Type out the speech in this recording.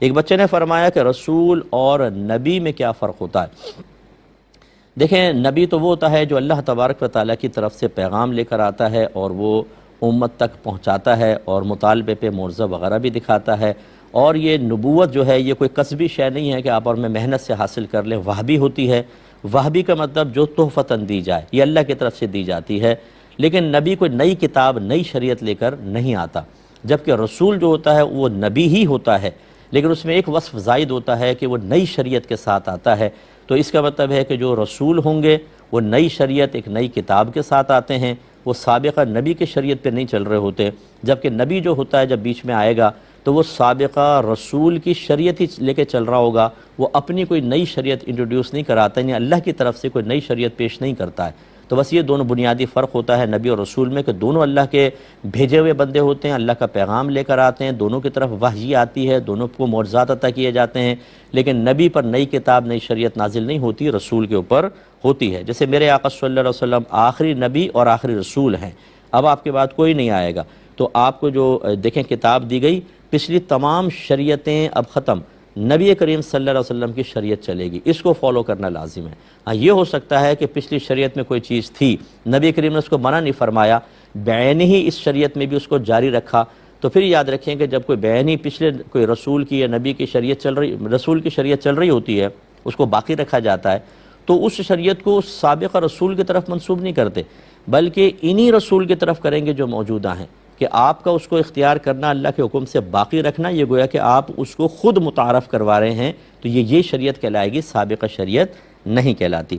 ایک بچے نے فرمایا کہ رسول اور نبی میں کیا فرق ہوتا ہے؟ دیکھیں، نبی تو وہ ہوتا ہے جو اللہ تبارک و تعالیٰ کی طرف سے پیغام لے کر آتا ہے اور وہ امت تک پہنچاتا ہے اور مطالبے پہ معجزہ وغیرہ بھی دکھاتا ہے، اور یہ نبوت جو ہے یہ کوئی کسبی شے نہیں ہے کہ آپ اور میں محنت سے حاصل کر لیں، وحبی ہوتی ہے۔ وحبی کا مطلب جو تحفتاً دی جائے، یہ اللہ کی طرف سے دی جاتی ہے، لیکن نبی کوئی نئی کتاب نئی شریعت لے کر نہیں آتا، جبکہ رسول جو ہوتا ہے وہ نبی ہی ہوتا ہے، لیکن اس میں ایک وصف زائد ہوتا ہے کہ وہ نئی شریعت کے ساتھ آتا ہے۔ تو اس کا مطلب ہے کہ جو رسول ہوں گے وہ نئی شریعت ایک نئی کتاب کے ساتھ آتے ہیں، وہ سابقہ نبی کے شریعت پہ نہیں چل رہے ہوتے، جبکہ نبی جو ہوتا ہے جب بیچ میں آئے گا تو وہ سابقہ رسول کی شریعت ہی لے کے چل رہا ہوگا، وہ اپنی کوئی نئی شریعت انٹروڈیوس نہیں کراتا، یعنی اللہ کی طرف سے کوئی نئی شریعت پیش نہیں کرتا ہے۔ تو بس یہ دونوں بنیادی فرق ہوتا ہے نبی اور رسول میں، کہ دونوں اللہ کے بھیجے ہوئے بندے ہوتے ہیں، اللہ کا پیغام لے کر آتے ہیں، دونوں کی طرف وحی آتی ہے، دونوں کو معجزات عطا کیے جاتے ہیں، لیکن نبی پر نئی کتاب نئی شریعت نازل نہیں ہوتی، رسول کے اوپر ہوتی ہے۔ جیسے میرے آقا صلی اللہ علیہ وسلم آخری نبی اور آخری رسول ہیں، اب آپ کے بعد کوئی نہیں آئے گا، تو آپ کو جو دیکھیں کتاب دی گئی، پچھلی تمام شریعتیں اب ختم، نبی کریم صلی اللہ علیہ وسلم کی شریعت چلے گی، اس کو فالو کرنا لازم ہے۔ ہاں یہ ہو سکتا ہے کہ پچھلی شریعت میں کوئی چیز تھی، نبی کریم نے اس کو منع نہیں فرمایا، بعین ہی اس شریعت میں بھی اس کو جاری رکھا، تو پھر یاد رکھیں کہ جب کوئی بعین ہی پچھلے کوئی رسول کی یا نبی کی شریعت رسول کی شریعت چل رہی ہوتی ہے، اس کو باقی رکھا جاتا ہے، تو اس شریعت کو سابقہ رسول کی طرف منسوب نہیں کرتے، بلکہ انہی رسول کی طرف کریں گے جو موجودہ ہیں، کہ آپ کا اس کو اختیار کرنا، اللہ کے حکم سے باقی رکھنا، یہ گویا کہ آپ اس کو خود متعارف کروا رہے ہیں، تو یہ شریعت کہلائے گی، سابقہ شریعت نہیں کہلاتی۔